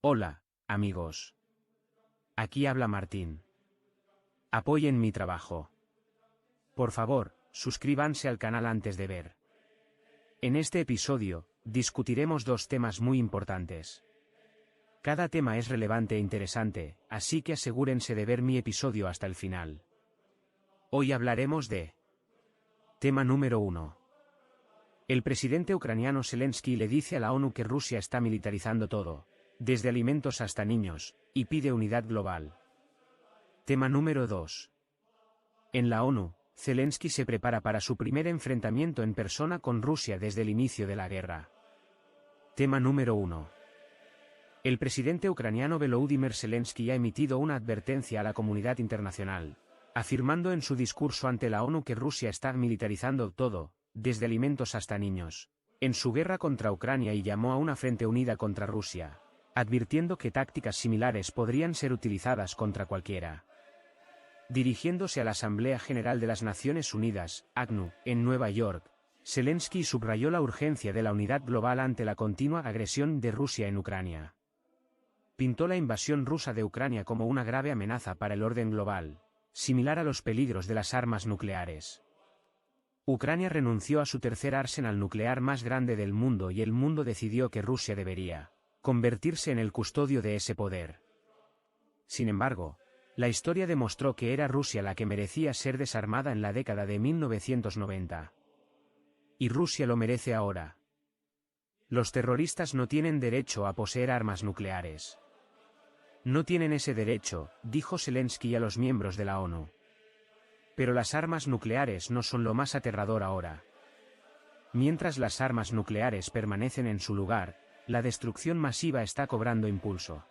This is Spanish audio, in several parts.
Hola, amigos. Aquí habla Martín. Apoyen mi trabajo. Por favor, suscríbanse al canal antes de ver. En este episodio, discutiremos dos temas muy importantes. Cada tema es relevante e interesante, así que asegúrense de ver mi episodio hasta el final. Hoy hablaremos de... Tema número 1. El presidente ucraniano Zelensky le dice a la ONU que Rusia está militarizando todo, desde alimentos hasta niños, y pide unidad global. Tema número 2. En la ONU, Zelensky se prepara para su primer enfrentamiento en persona con Rusia desde el inicio de la guerra. Tema número 1. El presidente ucraniano Volodymyr Zelensky ha emitido una advertencia a la comunidad internacional, afirmando en su discurso ante la ONU que Rusia está militarizando todo, desde alimentos hasta niños, en su guerra contra Ucrania y llamó a una frente unida contra Rusia, advirtiendo que tácticas similares podrían ser utilizadas contra cualquiera. Dirigiéndose a la Asamblea General de las Naciones Unidas, ACNU, en Nueva York, Zelensky subrayó la urgencia de la unidad global ante la continua agresión de Rusia en Ucrania. Pintó la invasión rusa de Ucrania como una grave amenaza para el orden global, similar a los peligros de las armas nucleares. Ucrania renunció a su tercer arsenal nuclear más grande del mundo y el mundo decidió que Rusia debería convertirse en el custodio de ese poder. Sin embargo, la historia demostró que era Rusia la que merecía ser desarmada en la década de 1990. Y Rusia lo merece ahora. Los terroristas no tienen derecho a poseer armas nucleares. No tienen ese derecho, dijo Zelensky a los miembros de la ONU. Pero las armas nucleares no son lo más aterrador ahora. Mientras las armas nucleares permanecen en su lugar, la destrucción masiva está cobrando impulso.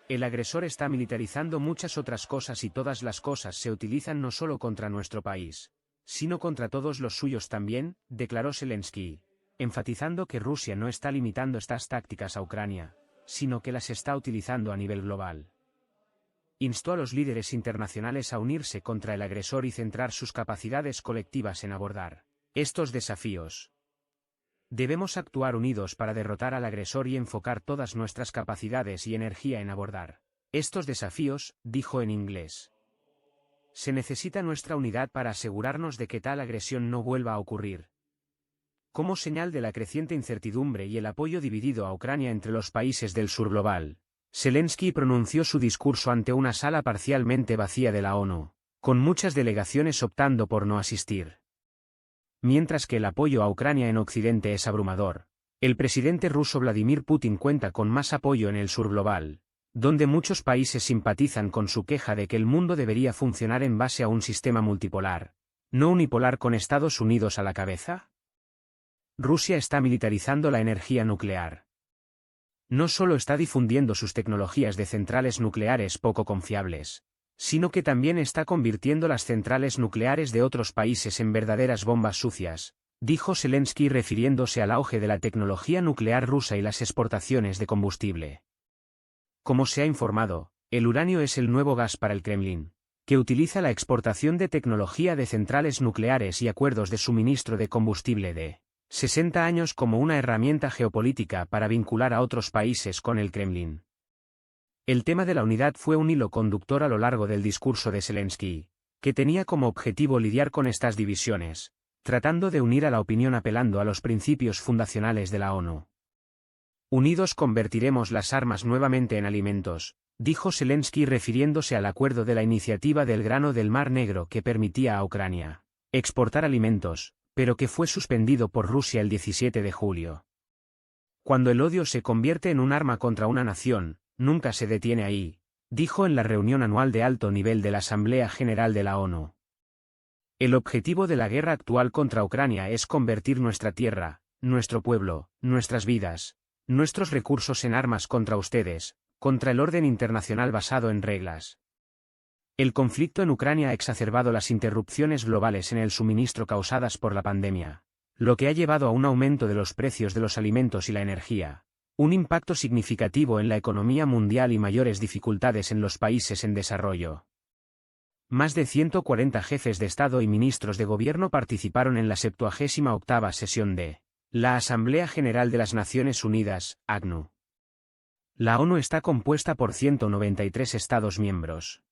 El agresor está militarizando muchas otras cosas y todas las cosas se utilizan no solo contra nuestro país, sino contra todos los suyos también, declaró Zelensky, enfatizando que Rusia no está limitando estas tácticas a Ucrania, sino que las está utilizando a nivel global. Instó a los líderes internacionales a unirse contra el agresor y centrar sus capacidades colectivas en abordar estos desafíos. Debemos actuar unidos para derrotar al agresor y enfocar todas nuestras capacidades y energía en abordar estos desafíos, dijo en inglés. Se necesita nuestra unidad para asegurarnos de que tal agresión no vuelva a ocurrir. Como señal de la creciente incertidumbre y el apoyo dividido a Ucrania entre los países del sur global, Zelensky pronunció su discurso ante una sala parcialmente vacía de la ONU, con muchas delegaciones optando por no asistir. Mientras que el apoyo a Ucrania en Occidente es abrumador, el presidente ruso Vladimir Putin cuenta con más apoyo en el sur global, donde muchos países simpatizan con su queja de que el mundo debería funcionar en base a un sistema multipolar, no unipolar con Estados Unidos a la cabeza. Rusia está militarizando la energía nuclear. No solo está difundiendo sus tecnologías de centrales nucleares poco confiables, sino que también está convirtiendo las centrales nucleares de otros países en verdaderas bombas sucias, dijo Zelensky refiriéndose al auge de la tecnología nuclear rusa y las exportaciones de combustible. Como se ha informado, el uranio es el nuevo gas para el Kremlin, que utiliza la exportación de tecnología de centrales nucleares y acuerdos de suministro de combustible de 60 años como una herramienta geopolítica para vincular a otros países con el Kremlin. El tema de la unidad fue un hilo conductor a lo largo del discurso de Zelensky, que tenía como objetivo lidiar con estas divisiones, tratando de unir a la opinión apelando a los principios fundacionales de la ONU. Unidos convertiremos las armas nuevamente en alimentos, dijo Zelensky refiriéndose al acuerdo de la iniciativa del grano del Mar Negro que permitía a Ucrania exportar alimentos, pero que fue suspendido por Rusia el 17 de julio. Cuando el odio se convierte en un arma contra una nación, nunca se detiene ahí, dijo en la reunión anual de alto nivel de la Asamblea General de la ONU. El objetivo de la guerra actual contra Ucrania es convertir nuestra tierra, nuestro pueblo, nuestras vidas, nuestros recursos en armas contra ustedes, contra el orden internacional basado en reglas. El conflicto en Ucrania ha exacerbado las interrupciones globales en el suministro causadas por la pandemia, lo que ha llevado a un aumento de los precios de los alimentos y la energía, un impacto significativo en la economía mundial y mayores dificultades en los países en desarrollo. Más de 140 jefes de Estado y ministros de Gobierno participaron en la 78ª sesión de la Asamblea General de las Naciones Unidas, ACNU. La ONU está compuesta por 193 Estados miembros.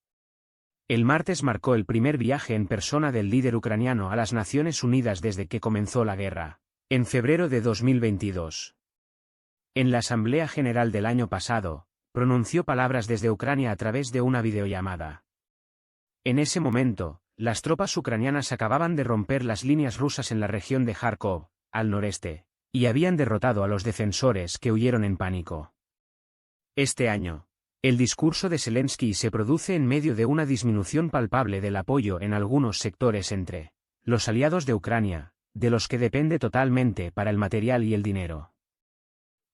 El martes marcó el primer viaje en persona del líder ucraniano a las Naciones Unidas desde que comenzó la guerra, en febrero de 2022. En la Asamblea General del año pasado, pronunció palabras desde Ucrania a través de una videollamada. En ese momento, las tropas ucranianas acababan de romper las líneas rusas en la región de Kharkov, al noreste, y habían derrotado a los defensores que huyeron en pánico. Este año, el discurso de Zelensky se produce en medio de una disminución palpable del apoyo en algunos sectores entre los aliados de Ucrania, de los que depende totalmente para el material y el dinero.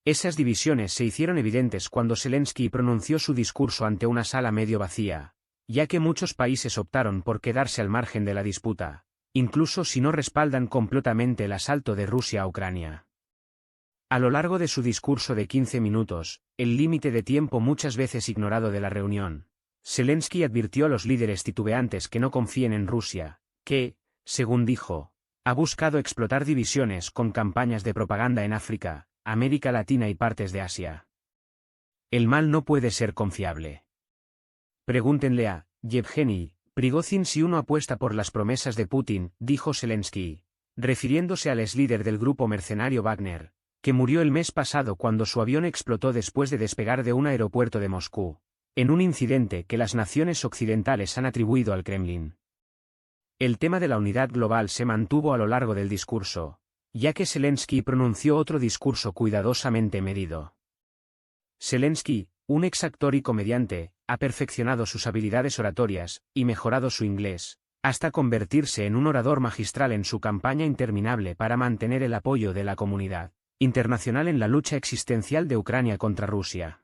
Esas divisiones se hicieron evidentes cuando Zelensky pronunció su discurso ante una sala medio vacía, ya que muchos países optaron por quedarse al margen de la disputa, incluso si no respaldan completamente el asalto de Rusia a Ucrania. A lo largo de su discurso de 15 minutos, el límite de tiempo muchas veces ignorado de la reunión, Zelensky advirtió a los líderes titubeantes que no confíen en Rusia, que, según dijo, ha buscado explotar divisiones con campañas de propaganda en África, América Latina y partes de Asia. El mal no puede ser confiable. Pregúntenle a Yevgeny Prigozhin si uno apuesta por las promesas de Putin, dijo Zelensky, refiriéndose al exlíder del grupo mercenario Wagner, que murió el mes pasado cuando su avión explotó después de despegar de un aeropuerto de Moscú, en un incidente que las naciones occidentales han atribuido al Kremlin. El tema de la unidad global se mantuvo a lo largo del discurso, ya que Zelensky pronunció otro discurso cuidadosamente medido. Zelensky, un ex actor y comediante, ha perfeccionado sus habilidades oratorias, y mejorado su inglés, hasta convertirse en un orador magistral en su campaña interminable para mantener el apoyo de la comunidad internacional en la lucha existencial de Ucrania contra Rusia.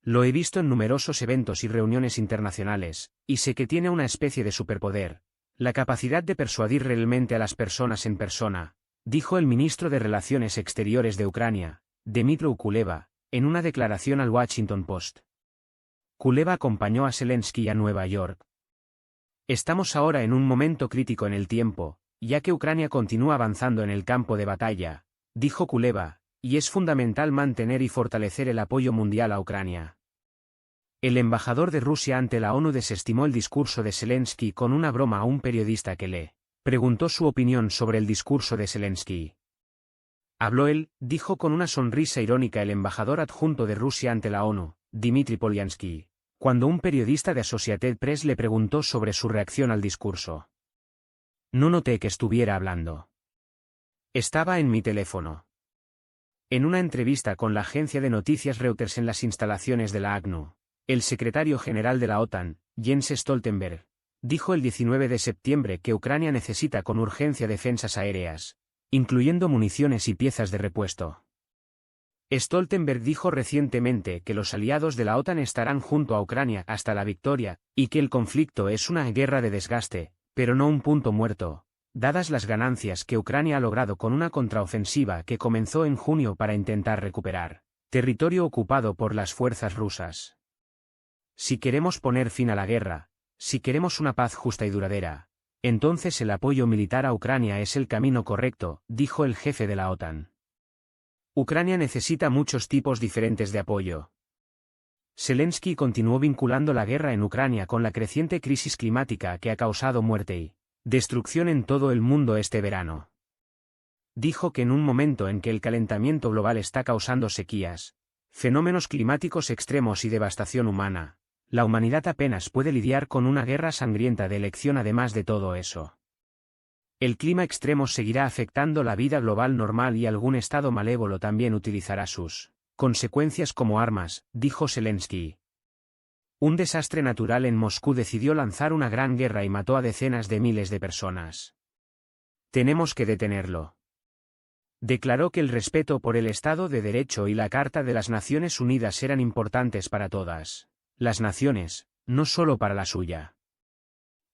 Lo he visto en numerosos eventos y reuniones internacionales, y sé que tiene una especie de superpoder, la capacidad de persuadir realmente a las personas en persona, dijo el ministro de Relaciones Exteriores de Ucrania, Dmytro Kuleba, en una declaración al Washington Post. Kuleba acompañó a Zelensky a Nueva York. Estamos ahora en un momento crítico en el tiempo, ya que Ucrania continúa avanzando en el campo de batalla, dijo Kuleba, y es fundamental mantener y fortalecer el apoyo mundial a Ucrania. El embajador de Rusia ante la ONU desestimó el discurso de Zelensky con una broma a un periodista que le preguntó su opinión sobre el discurso de Zelensky. Habló él, dijo con una sonrisa irónica el embajador adjunto de Rusia ante la ONU, Dmitry Polyansky, cuando un periodista de Associated Press le preguntó sobre su reacción al discurso. No noté que estuviera hablando. Estaba en mi teléfono. En una entrevista con la agencia de noticias Reuters en las instalaciones de la ACNU, el secretario general de la OTAN, Jens Stoltenberg, dijo el 19 de septiembre que Ucrania necesita con urgencia defensas aéreas, incluyendo municiones y piezas de repuesto. Stoltenberg dijo recientemente que los aliados de la OTAN estarán junto a Ucrania hasta la victoria, y que el conflicto es una guerra de desgaste, pero no un punto muerto, dadas las ganancias que Ucrania ha logrado con una contraofensiva que comenzó en junio para intentar recuperar territorio ocupado por las fuerzas rusas. Si queremos poner fin a la guerra, si queremos una paz justa y duradera, entonces el apoyo militar a Ucrania es el camino correcto, dijo el jefe de la OTAN. Ucrania necesita muchos tipos diferentes de apoyo. Zelensky continuó vinculando la guerra en Ucrania con la creciente crisis climática que ha causado muerte y destrucción en todo el mundo este verano. Dijo que en un momento en que el calentamiento global está causando sequías, fenómenos climáticos extremos y devastación humana, la humanidad apenas puede lidiar con una guerra sangrienta de elección además de todo eso. El clima extremo seguirá afectando la vida global normal y algún estado malévolo también utilizará sus consecuencias como armas, dijo Zelensky. Un desastre natural en Moscú decidió lanzar una gran guerra y mató a decenas de miles de personas. Tenemos que detenerlo. Declaró que el respeto por el Estado de Derecho y la Carta de las Naciones Unidas eran importantes para todas las naciones, no solo para la suya.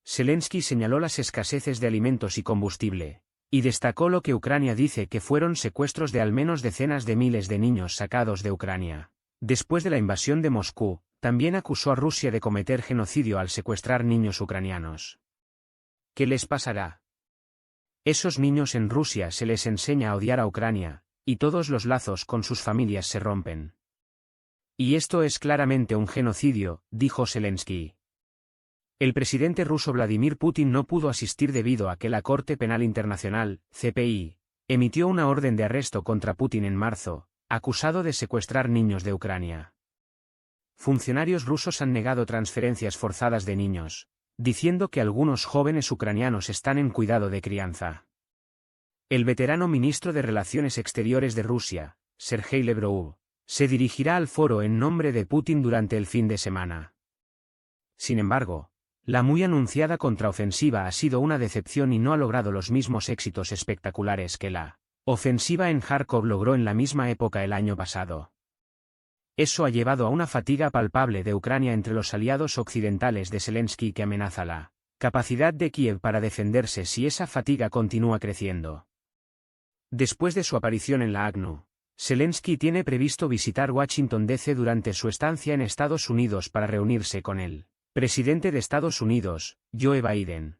Zelensky señaló las escaseces de alimentos y combustible, y destacó lo que Ucrania dice que fueron secuestros de al menos decenas de miles de niños sacados de Ucrania. Después de la invasión de Moscú, también acusó a Rusia de cometer genocidio al secuestrar niños ucranianos. ¿Qué les pasará? Esos niños en Rusia se les enseña a odiar a Ucrania, y todos los lazos con sus familias se rompen. Y esto es claramente un genocidio, dijo Zelensky. El presidente ruso Vladimir Putin no pudo asistir debido a que la Corte Penal Internacional, CPI, emitió una orden de arresto contra Putin en marzo, acusado de secuestrar niños de Ucrania. Funcionarios rusos han negado transferencias forzadas de niños, diciendo que algunos jóvenes ucranianos están en cuidado de crianza. El veterano ministro de Relaciones Exteriores de Rusia, Sergei Lavrov, se dirigirá al foro en nombre de Putin durante el fin de semana. Sin embargo, la muy anunciada contraofensiva ha sido una decepción y no ha logrado los mismos éxitos espectaculares que la ofensiva en Kharkov logró en la misma época el año pasado. Eso ha llevado a una fatiga palpable de Ucrania entre los aliados occidentales de Zelensky que amenaza la capacidad de Kiev para defenderse si esa fatiga continúa creciendo. Después de su aparición en la ACNU, Zelensky tiene previsto visitar Washington D.C. durante su estancia en Estados Unidos para reunirse con el presidente de Estados Unidos, Joe Biden.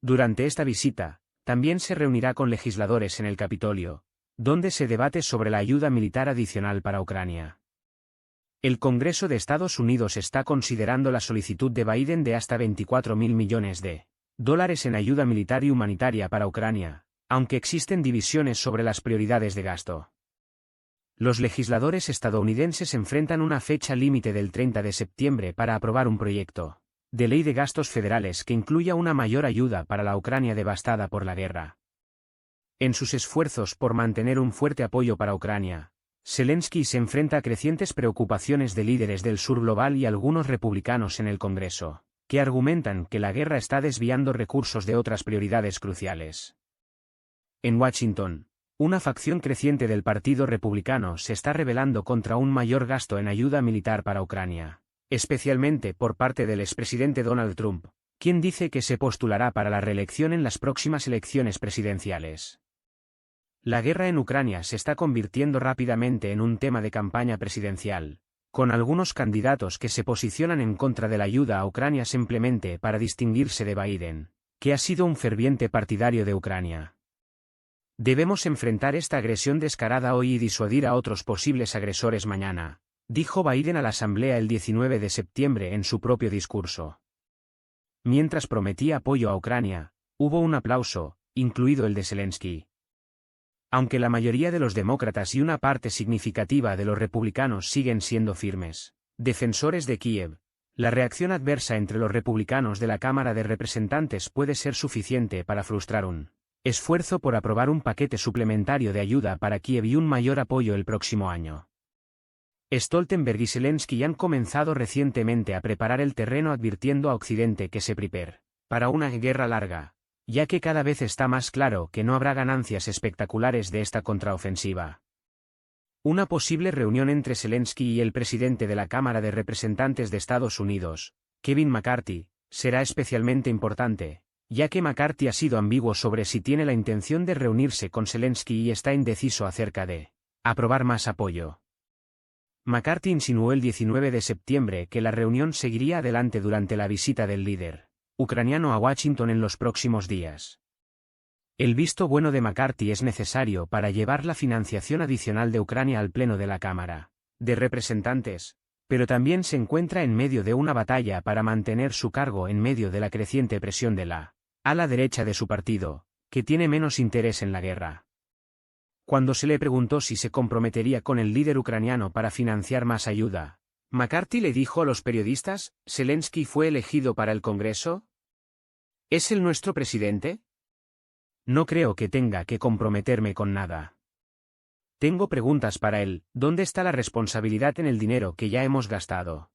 Durante esta visita, también se reunirá con legisladores en el Capitolio, donde se debate sobre la ayuda militar adicional para Ucrania. El Congreso de Estados Unidos está considerando la solicitud de Biden de hasta $24.000 millones en ayuda militar y humanitaria para Ucrania, aunque existen divisiones sobre las prioridades de gasto. Los legisladores estadounidenses enfrentan una fecha límite del 30 de septiembre para aprobar un proyecto de ley de gastos federales que incluya una mayor ayuda para la Ucrania devastada por la guerra. En sus esfuerzos por mantener un fuerte apoyo para Ucrania, Zelensky se enfrenta a crecientes preocupaciones de líderes del sur global y algunos republicanos en el Congreso, que argumentan que la guerra está desviando recursos de otras prioridades cruciales. En Washington, una facción creciente del Partido Republicano se está rebelando contra un mayor gasto en ayuda militar para Ucrania, especialmente por parte del expresidente Donald Trump, quien dice que se postulará para la reelección en las próximas elecciones presidenciales. La guerra en Ucrania se está convirtiendo rápidamente en un tema de campaña presidencial, con algunos candidatos que se posicionan en contra de la ayuda a Ucrania simplemente para distinguirse de Biden, que ha sido un ferviente partidario de Ucrania. Debemos enfrentar esta agresión descarada hoy y disuadir a otros posibles agresores mañana, dijo Biden a la Asamblea el 19 de septiembre en su propio discurso. Mientras prometía apoyo a Ucrania, hubo un aplauso, incluido el de Zelensky. Aunque la mayoría de los demócratas y una parte significativa de los republicanos siguen siendo firmes defensores de Kiev, la reacción adversa entre los republicanos de la Cámara de Representantes puede ser suficiente para frustrar un esfuerzo por aprobar un paquete suplementario de ayuda para Kiev y un mayor apoyo el próximo año. Stoltenberg y Zelensky han comenzado recientemente a preparar el terreno advirtiendo a Occidente que se prepare para una guerra larga, ya que cada vez está más claro que no habrá ganancias espectaculares de esta contraofensiva. Una posible reunión entre Zelensky y el presidente de la Cámara de Representantes de Estados Unidos, Kevin McCarthy, será especialmente importante, ya que McCarthy ha sido ambiguo sobre si tiene la intención de reunirse con Zelensky y está indeciso acerca de aprobar más apoyo. McCarthy insinuó el 19 de septiembre que la reunión seguiría adelante durante la visita del líder ucraniano a Washington en los próximos días. El visto bueno de McCarthy es necesario para llevar la financiación adicional de Ucrania al Pleno de la Cámara de Representantes, pero también se encuentra en medio de una batalla para mantener su cargo en medio de la creciente presión de la ala derecha de su partido, que tiene menos interés en la guerra. Cuando se le preguntó si se comprometería con el líder ucraniano para financiar más ayuda, McCarthy le dijo a los periodistas: ¿Zelensky fue elegido para el Congreso? ¿Es él nuestro presidente? No creo que tenga que comprometerme con nada. Tengo preguntas para él: ¿dónde está la responsabilidad en el dinero que ya hemos gastado?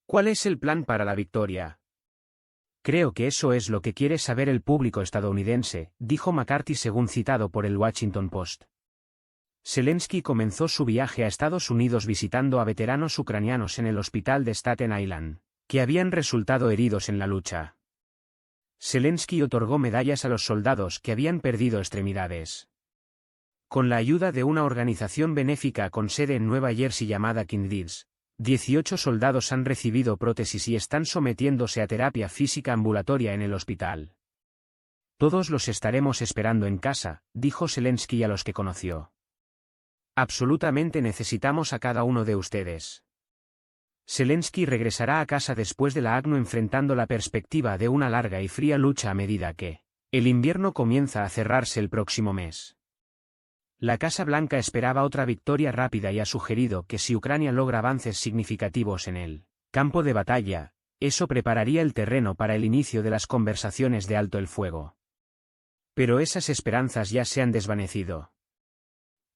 ¿Cuál es el plan para la victoria? Creo que eso es lo que quiere saber el público estadounidense, dijo McCarthy según citado por el Washington Post. Zelensky comenzó su viaje a Estados Unidos visitando a veteranos ucranianos en el hospital de Staten Island, que habían resultado heridos en la lucha. Zelensky otorgó medallas a los soldados que habían perdido extremidades. Con la ayuda de una organización benéfica con sede en Nueva Jersey llamada Kindles, 18 soldados han recibido prótesis y están sometiéndose a terapia física ambulatoria en el hospital. Todos los estaremos esperando en casa, dijo Zelensky a los que conoció. Absolutamente necesitamos a cada uno de ustedes. Zelensky regresará a casa después de la ACNU enfrentando la perspectiva de una larga y fría lucha a medida que el invierno comienza a cerrarse el próximo mes. La Casa Blanca esperaba otra victoria rápida y ha sugerido que si Ucrania logra avances significativos en el campo de batalla, eso prepararía el terreno para el inicio de las conversaciones de alto el fuego. Pero esas esperanzas ya se han desvanecido.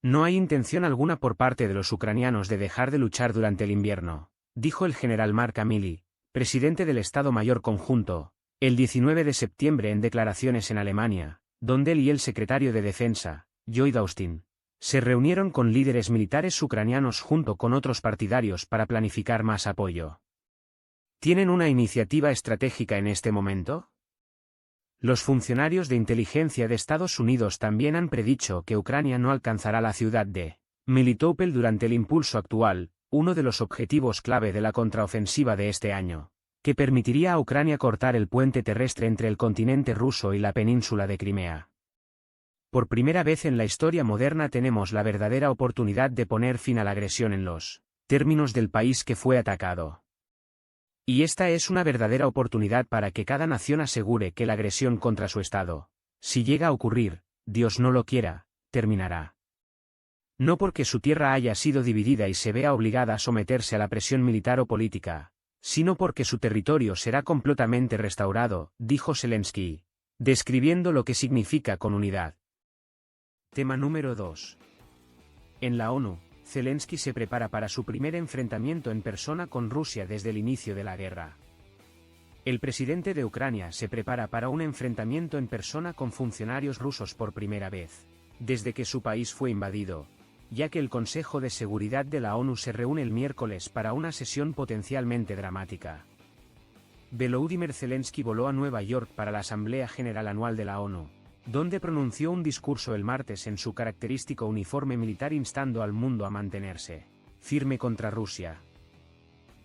No hay intención alguna por parte de los ucranianos de dejar de luchar durante el invierno, dijo el general Mark Milley, presidente del Estado Mayor Conjunto, el 19 de septiembre en declaraciones en Alemania, donde él y el secretario de Defensa, Lloyd Austin, se reunieron con líderes militares ucranianos junto con otros partidarios para planificar más apoyo. ¿Tienen una iniciativa estratégica en este momento? Los funcionarios de inteligencia de Estados Unidos también han predicho que Ucrania no alcanzará la ciudad de Melitopol durante el impulso actual, uno de los objetivos clave de la contraofensiva de este año, que permitiría a Ucrania cortar el puente terrestre entre el continente ruso y la península de Crimea. Por primera vez en la historia moderna tenemos la verdadera oportunidad de poner fin a la agresión en los términos del país que fue atacado. Y esta es una verdadera oportunidad para que cada nación asegure que la agresión contra su Estado, si llega a ocurrir, Dios no lo quiera, terminará. No porque su tierra haya sido dividida y se vea obligada a someterse a la presión militar o política, sino porque su territorio será completamente restaurado, dijo Zelensky, describiendo lo que significa con unidad. Tema número 2. En la ONU, Zelensky se prepara para su primer enfrentamiento en persona con Rusia desde el inicio de la guerra. El presidente de Ucrania se prepara para un enfrentamiento en persona con funcionarios rusos por primera vez, desde que su país fue invadido, ya que el Consejo de Seguridad de la ONU se reúne el miércoles para una sesión potencialmente dramática. Volodymyr Zelensky voló a Nueva York para la Asamblea General Anual de la ONU, donde pronunció un discurso el martes en su característico uniforme militar instando al mundo a mantenerse firme contra Rusia.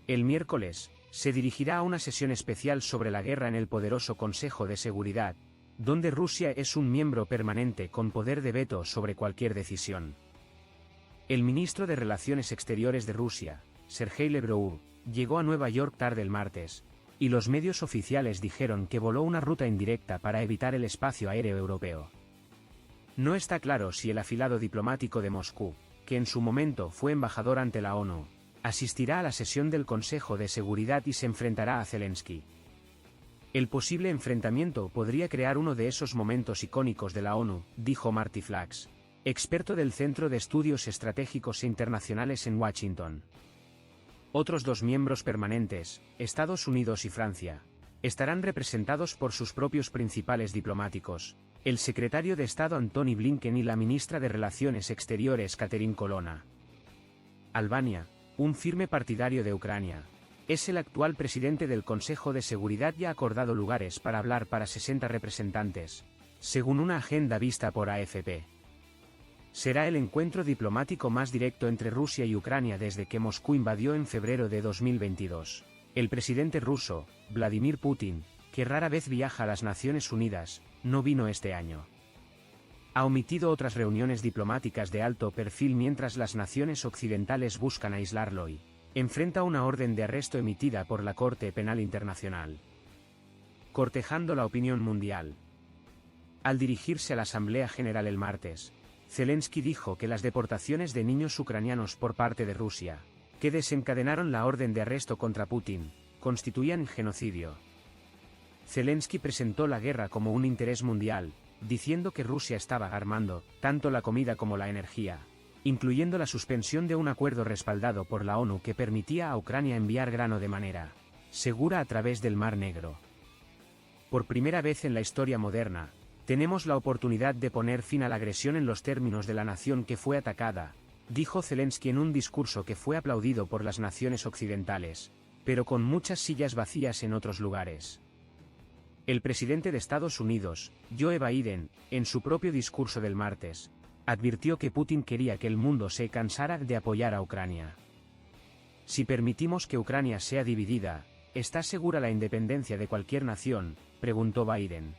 El miércoles, se dirigirá a una sesión especial sobre la guerra en el poderoso Consejo de Seguridad, donde Rusia es un miembro permanente con poder de veto sobre cualquier decisión. El ministro de Relaciones Exteriores de Rusia, Sergei Lavrov, llegó a Nueva York tarde el martes, y los medios oficiales dijeron que voló una ruta indirecta para evitar el espacio aéreo europeo. No está claro si el afilado diplomático de Moscú, que en su momento fue embajador ante la ONU, asistirá a la sesión del Consejo de Seguridad y se enfrentará a Zelensky. El posible enfrentamiento podría crear uno de esos momentos icónicos de la ONU, dijo Marty Flax, experto del Centro de Estudios Estratégicos e Internacionales en Washington. Otros dos miembros permanentes, Estados Unidos y Francia, estarán representados por sus propios principales diplomáticos, el secretario de Estado Antony Blinken y la ministra de Relaciones Exteriores Catherine Colonna. Albania, un firme partidario de Ucrania, es el actual presidente del Consejo de Seguridad y ha acordado lugares para hablar para 60 representantes, según una agenda vista por AFP. Será el encuentro diplomático más directo entre Rusia y Ucrania desde que Moscú invadió en febrero de 2022. El presidente ruso, Vladimir Putin, que rara vez viaja a las Naciones Unidas, no vino este año. Ha omitido otras reuniones diplomáticas de alto perfil mientras las naciones occidentales buscan aislarlo y enfrenta una orden de arresto emitida por la Corte Penal Internacional. Cortejando la opinión mundial. Al dirigirse a la Asamblea General el martes, Zelensky dijo que las deportaciones de niños ucranianos por parte de Rusia, que desencadenaron la orden de arresto contra Putin, constituían genocidio. Zelensky presentó la guerra como un interés mundial, diciendo que Rusia estaba armando tanto la comida como la energía, incluyendo la suspensión de un acuerdo respaldado por la ONU que permitía a Ucrania enviar grano de manera segura a través del Mar Negro. Por primera vez en la historia moderna, tenemos la oportunidad de poner fin a la agresión en los términos de la nación que fue atacada, dijo Zelensky en un discurso que fue aplaudido por las naciones occidentales, pero con muchas sillas vacías en otros lugares. El presidente de Estados Unidos, Joe Biden, en su propio discurso del martes, advirtió que Putin quería que el mundo se cansara de apoyar a Ucrania. Si permitimos que Ucrania sea dividida, ¿está segura la independencia de cualquier nación?, preguntó Biden.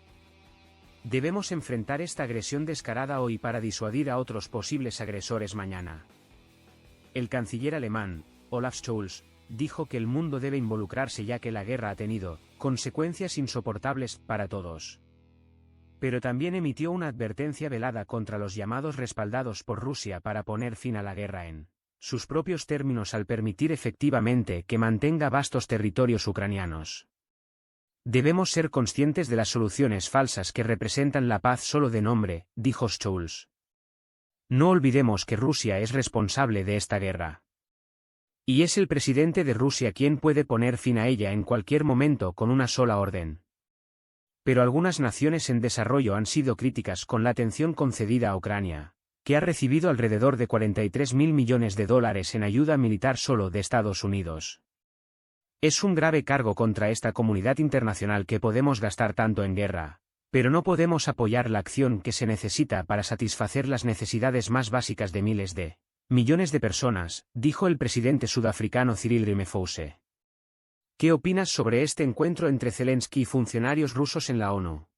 Debemos enfrentar esta agresión descarada hoy para disuadir a otros posibles agresores mañana. El canciller alemán, Olaf Scholz, dijo que el mundo debe involucrarse ya que la guerra ha tenido consecuencias insoportables para todos. Pero también emitió una advertencia velada contra los llamados respaldados por Rusia para poner fin a la guerra en sus propios términos al permitir efectivamente que mantenga vastos territorios ucranianos. Debemos ser conscientes de las soluciones falsas que representan la paz solo de nombre, dijo Scholz. No olvidemos que Rusia es responsable de esta guerra. Y es el presidente de Rusia quien puede poner fin a ella en cualquier momento con una sola orden. Pero algunas naciones en desarrollo han sido críticas con la atención concedida a Ucrania, que ha recibido alrededor de 43.000 millones de dólares en ayuda militar solo de Estados Unidos. Es un grave cargo contra esta comunidad internacional que podemos gastar tanto en guerra, pero no podemos apoyar la acción que se necesita para satisfacer las necesidades más básicas de miles de millones de personas, dijo el presidente sudafricano Cyril Ramaphosa. ¿Qué opinas sobre este encuentro entre Zelensky y funcionarios rusos en la ONU?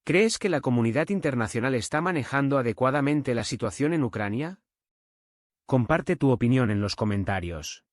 ¿Crees que la comunidad internacional está manejando adecuadamente la situación en Ucrania? Comparte tu opinión en los comentarios.